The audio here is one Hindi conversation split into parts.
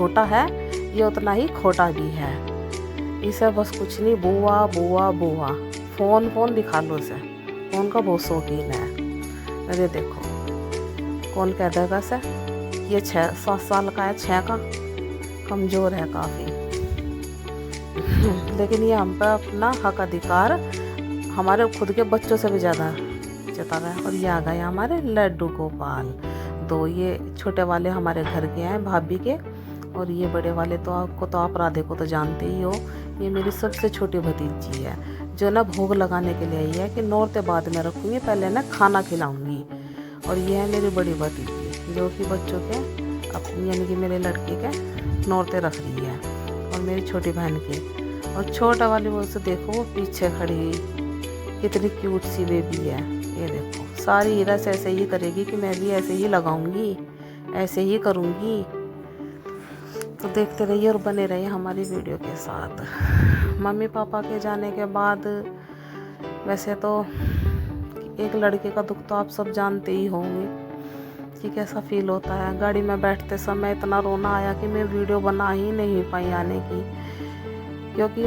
छोटा है ये उतना ही खोटा भी है। इसे बस कुछ नहीं, बुआ बुआ बुआ, फ़ोन दिखा लो इसे, फ़ोन का बहुत शौकीन है। अरे देखो कौन कह देगा से ये 6-7 साल का है, 6 का, कमज़ोर है काफ़ी। लेकिन ये हम पर अपना हक अधिकार हमारे खुद के बच्चों से भी ज़्यादा जता रहा है। और ये आ गए हमारे लड्डू गोपाल, 2 ये छोटे वाले हमारे घर के हैं भाभी के, और ये बड़े वाले तो आप राधे को तो जानते ही हो, ये मेरी सबसे छोटी भतीजी है जो ना भोग लगाने के लिए आई है कि नौरते बाद में रखूँगी, पहले ना खाना खिलाऊँगी। और ये है मेरी बड़ी भतीजी जो कि बच्चों के यानी कि मेरे लड़के के नौरते रख रही है, और मेरी छोटी बहन की। और छोटा वाली वो से देखो वो पीछे खड़ी हुई, कितनी क्यूट सी बेबी है। ये देखो सारी हीरा से ऐसे ही करेगी कि मैं भी ऐसे ही लगाऊंगी, ऐसे ही करूंगी। तो देखते रहिए और बने रहिए हमारी वीडियो के साथ। मम्मी पापा के जाने के बाद वैसे तो एक लड़के का दुख तो आप सब जानते ही होंगे कि कैसा फील होता है। गाड़ी में बैठते समय इतना रोना आया कि मैं वीडियो बना ही नहीं पाई आने की, क्योंकि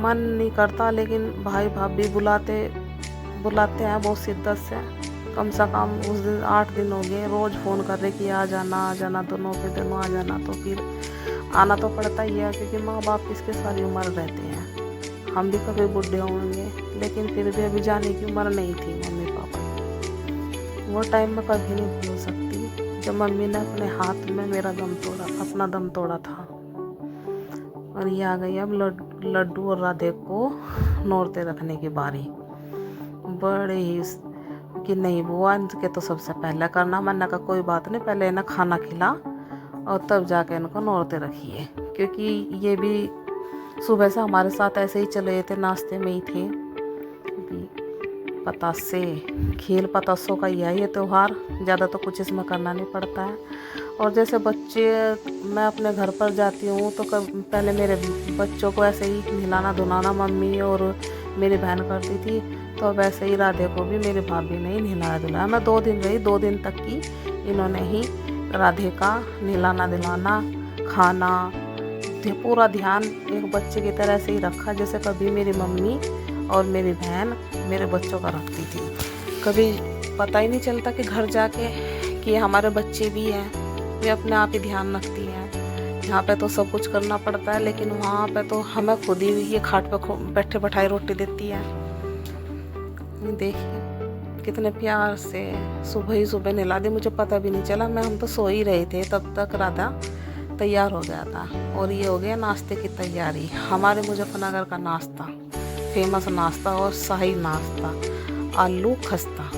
मन नहीं करता, लेकिन भाई भाभी बुलाते हैं बहुत शिद्दत से। कम से कम उस दिन 8 दिन हो गए रोज़ फ़ोन कर रहे कि आ जाना दोनों के दोनों आ जाना। तो फिर आना तो पड़ता ही है, क्योंकि माँ बाप किसके सारी उम्र रहते हैं, हम भी कभी बूढ़े होंगे, लेकिन फिर भी अभी जाने की उम्र नहीं थी मम्मी पापा की। वो टाइम में कभी नहीं भूल सकती जब मम्मी ने अपने हाथ में मेरा अपना दम तोड़ा था। और ये आ गई अब लड्डू और राधे को नौरते रखने की बारी। बड़े ही कि नहीं बुआ इनके तो सबसे पहले करना, मैंने कहा कोई बात नहीं, पहले इन्हें खाना खिला और तब जाके इनको नौरते रखिए, क्योंकि ये भी सुबह से हमारे साथ ऐसे ही चले थे, नाश्ते में ही थे। पतासे खीर पतासों का ही है ये त्यौहार, ज़्यादा तो कुछ इसमें करना नहीं पड़ता है। और जैसे बच्चे मैं अपने घर पर जाती हूँ तो पहले मेरे बच्चों को ऐसे ही नहलाना धुलाना मम्मी और मेरी बहन करती थी, तो वैसे ही राधे को भी मेरी भाभी ने ही नहलाया धुलाया। मैं 2 दिन रही, 2 दिन तक की इन्होंने ही राधे का नहलाना धुलाना खाना पूरा ध्यान एक बच्चे की तरह से ही रखा, जैसे कभी मेरी मम्मी और मेरी बहन मेरे बच्चों का रखती थी। कभी पता ही नहीं चलता कि घर जाके कि हमारे बच्चे भी हैं, वे अपने आप ही ध्यान रखती हैं। यहाँ पे तो सब कुछ करना पड़ता है, लेकिन वहाँ पे तो हमें खुद ही ये खाट पे बैठे बैठाए रोटी देती है। देखिए कितने प्यार से सुबह ही सुबह नहला दी, मुझे पता भी नहीं चला, हम तो सो ही रहे थे तब तक राधा तैयार हो गया था। और ये हो गया नाश्ते की तैयारी। हमारे मुजफ्फरनगर का नाश्ता, फेमस नाश्ता और शाही नाश्ता, आलू खस्ता,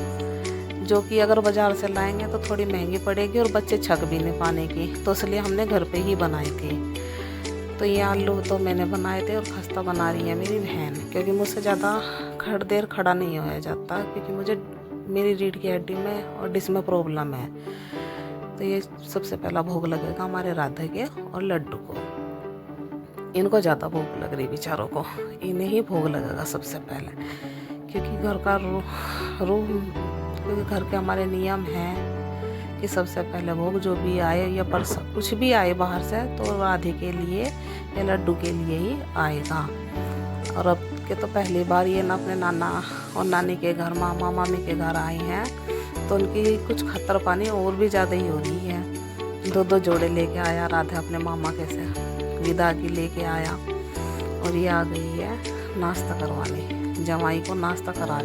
जो कि अगर बाज़ार से लाएंगे तो थोड़ी महंगी पड़ेगी और बच्चे छक भी नहीं पाने की, तो इसलिए हमने घर पे ही बनाए थे। तो ये आलू तो मैंने बनाए थे और खस्ता बना रही है मेरी बहन, क्योंकि मुझसे ज़्यादा देर खड़ा नहीं होया जाता, क्योंकि मुझे मेरी रीढ़ की हड्डी में और डिस्क में प्रॉब्लम है। तो ये सबसे पहला भोग लगेगा हमारे राधे के और लड्डू को। इनको ज़्यादा भोग लग रही बेचारों को, इन्हें ही भोग लगेगा सबसे पहले, क्योंकि घर का क्योंकि घर के हमारे नियम हैं कि सबसे पहले भोग जो भी आए या कुछ भी आए बाहर से तो राधे के लिए या लड्डू के लिए ही आएगा। और अब के तो पहली बार ये ना अपने नाना और नानी के घर मामा मामी के घर आए हैं, तो उनकी कुछ खतर पानी और भी ज़्यादा ही हो रही है। 2 जोड़े लेके आया राधा अपने मामा के से विदा की लेके आया, और ये आ गई है नाश्ता करवाने, जमाई को नाश्ता करा रही।